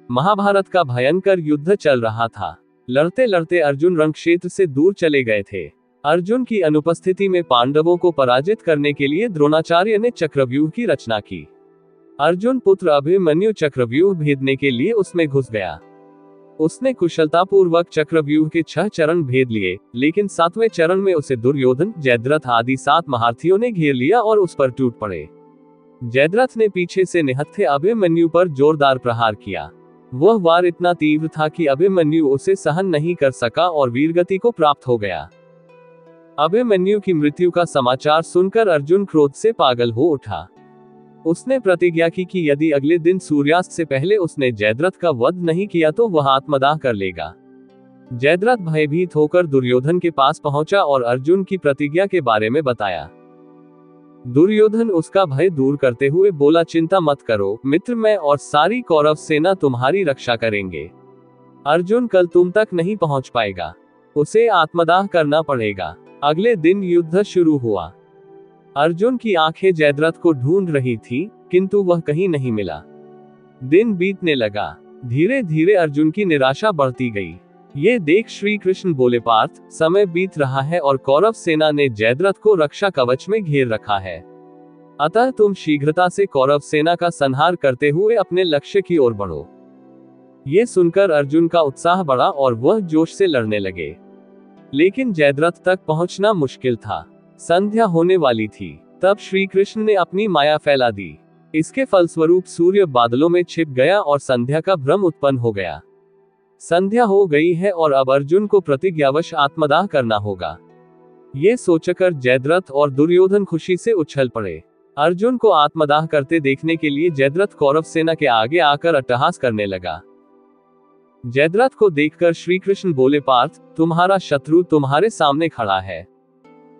महाभारत का भयंकर युद्ध चल रहा था। लड़ते लड़ते अर्जुन रण क्षेत्र से दूर चले गए थे। अर्जुन की अनुपस्थिति में पांडवों को पराजित करने के लिए द्रोणाचार्य ने चक्रव्यूह की रचना की। अर्जुन पुत्र अभिमन्यु चक्रव्यूह भेदने के लिए उसमें घुस गया। उसने कुशलतापूर्वक चक्रव्यूह के 6 चरण भेद लिए, लेकिन 7वें चरण में उसे दुर्योधन, जयद्रथ आदि 7 महारथियों ने घेर लिया और उस पर टूट पड़े। जयद्रथ ने पीछे से निहत्थे अभिमन्यु पर जोरदार प्रहार किया। वह वार इतना तीव्र था कि अभिमन्यु उसे सहन नहीं कर सका और वीरगति को प्राप्त हो गया। अभिमन्यु की मृत्यु का समाचार सुनकर अर्जुन क्रोध से पागल हो उठा। उसने प्रतिज्ञा की कि यदि अगले दिन सूर्यास्त से पहले उसने जयद्रथ का वध नहीं किया तो वह आत्मदाह कर लेगा। जयद्रथ भयभीत होकर दुर्योधन के पास पहुंचा और अर्जुन की प्रतिज्ञा के बारे में बताया। दुर्योधन उसका भय दूर करते हुए बोला, चिंता मत करो मित्र, मैं और सारी कौरव सेना तुम्हारी रक्षा करेंगे। अर्जुन कल तुम तक नहीं पहुंच पाएगा, उसे आत्मदाह करना पड़ेगा। अगले दिन युद्ध शुरू हुआ। अर्जुन की आंखें जयद्रथ को ढूंढ रही थी, किंतु वह कहीं नहीं मिला। दिन बीतने लगा। धीरे धीरे अर्जुन की निराशा बढ़ती गई। ये देख श्री कृष्ण बोले, पार्थ, समय बीत रहा है और कौरव सेना ने जयद्रथ को रक्षा कवच में घेर रखा है। अतः तुम शीघ्रता से कौरव सेना का संहार करते हुए अपने लक्ष्य की ओर बढ़ो। ये सुनकर अर्जुन का उत्साह बढ़ा और वह जोश से लड़ने लगे। लेकिन जयद्रथ तक पहुंचना मुश्किल था। संध्या होने वाली थी। तब श्री कृष्ण ने अपनी माया फैला दी। इसके फलस्वरूप सूर्य बादलों में छिप गया और संध्या का भ्रम उत्पन्न हो गया। संध्या हो गई है और अब अर्जुन को प्रतिज्ञावश आत्मदाह करना होगा। ये सोचकर जयद्रथ और दुर्योधन खुशी से उछल पड़े। अर्जुन को आत्मदाह करते देखने के लिए जयद्रथ कौरव सेना के आगे आकर अट्टहास करने लगा। जयद्रथ को देखकर श्री कृष्ण बोले, पार्थ, तुम्हारा शत्रु तुम्हारे सामने खड़ा है।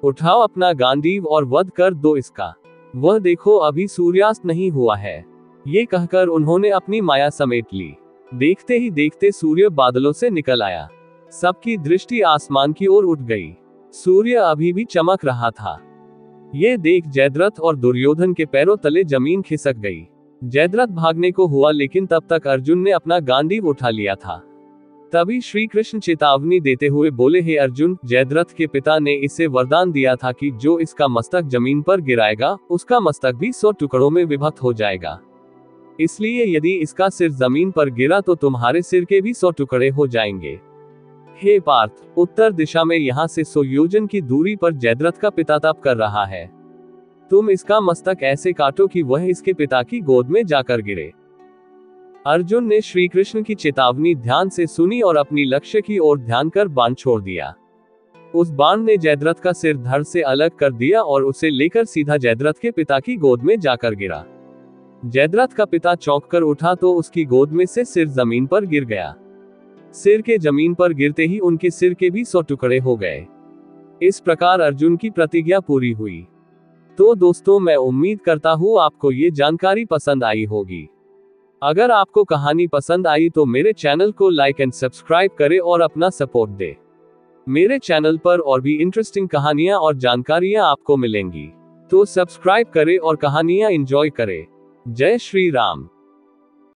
उठाओ अपना गांडीव और वध कर दो इसका। वह देखो, अभी सूर्यास्त नहीं हुआ है। ये कहकर उन्होंने अपनी माया समेट ली। देखते ही देखते सूर्य बादलों से निकल आया। सबकी दृष्टि आसमान की ओर उठ गई। सूर्य अभी भी चमक रहा था। ये देख जयद्रथ और दुर्योधन के पैरों तले जमीन खिसक गई। जयद्रथ भागने को हुआ, लेकिन तब तक अर्जुन ने अपना गांडीव उठा लिया था। तभी श्री कृष्ण चेतावनी देते हुए बोले, हे अर्जुन, जयद्रथ के पिता ने इसे वरदान दिया था कि जो इसका मस्तक जमीन पर गिराएगा उसका मस्तक भी 100 टुकड़ों में विभक्त हो जाएगा। इसलिए यदि इसका सिर जमीन पर गिरा तो तुम्हारे सिर के भी 100 टुकड़े हो जाएंगे। हे पार्थ, उत्तर दिशा में यहाँ से 100 योजन की दूरी पर जयद्रथ का पिता तप कर रहा है। तुम इसका मस्तक ऐसे काटो कि वह इसके पिता की गोद में जाकर गिरे। अर्जुन ने श्री कृष्ण की चेतावनी ध्यान से सुनी और अपनी लक्ष्य की ओर ध्यान कर बाण छोड़ दिया। उस बाण ने जयद्रथ का सिर धड़ से अलग कर दिया और उसे लेकर सीधा जयद्रथ के पिता की गोद में जाकर गिरा। जयद्रथ का पिता चौंक कर उठा तो उसकी गोद में से सिर जमीन पर गिर गया। सिर के जमीन पर गिरते ही उनके सिर के भी 100 टुकड़े हो गए। इस प्रकार अर्जुन की प्रतिज्ञा पूरी हुई। तो दोस्तों, मैं उम्मीद करता हूँ आपको ये जानकारी पसंद आई होगी। अगर आपको कहानी पसंद आई तो मेरे चैनल को लाइक एंड सब्सक्राइब करें और अपना सपोर्ट दें। मेरे चैनल पर और भी इंटरेस्टिंग कहानियां और जानकारियां आपको मिलेंगी, तो सब्सक्राइब करें और कहानियां एंजॉय करें। जय श्री राम।